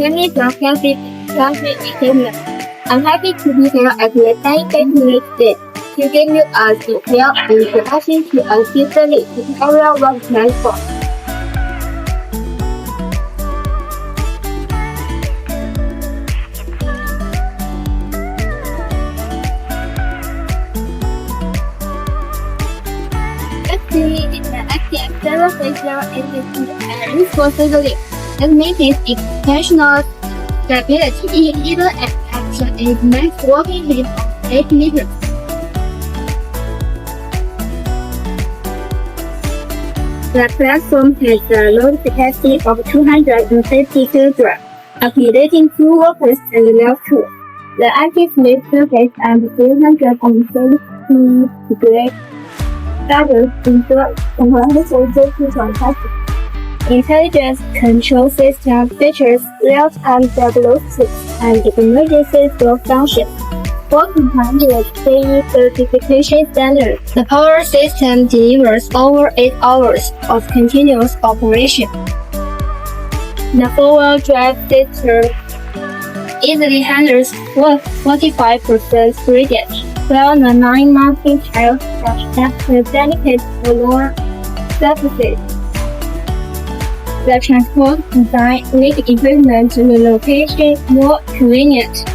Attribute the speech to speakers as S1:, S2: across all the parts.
S1: extremely sarcastic behavior. I'm happy to be here at the SANY SPS0608HD to give you a detailed introduction to a system tutorial work platform. SANY is an active SPS0608HD and used for scheduling. That means its exceptional stability even at a max working rate of 8 meters. The platform has a load capacity of 250 kg, accommodating 2 workers and less 2. The active sleep surface and 330 degree double Intelligent control system features real-time diagnostics and emergency flow functions. For compliant with SANY certification standards, the power system delivers over 8 hours of continuous operation. The four-wheel drive system easily handles 45% gradient, while the 9-monthly tire is dedicated for lower surfaces. The transport design makes equipment relocation more convenient.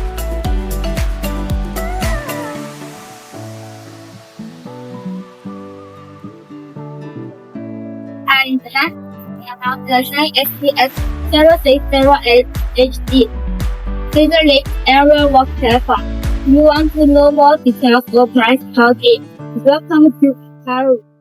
S1: And that's about the SANY SPS0608HD Scissor lift area work platform. If you want to know more details or price target, welcome to Paris.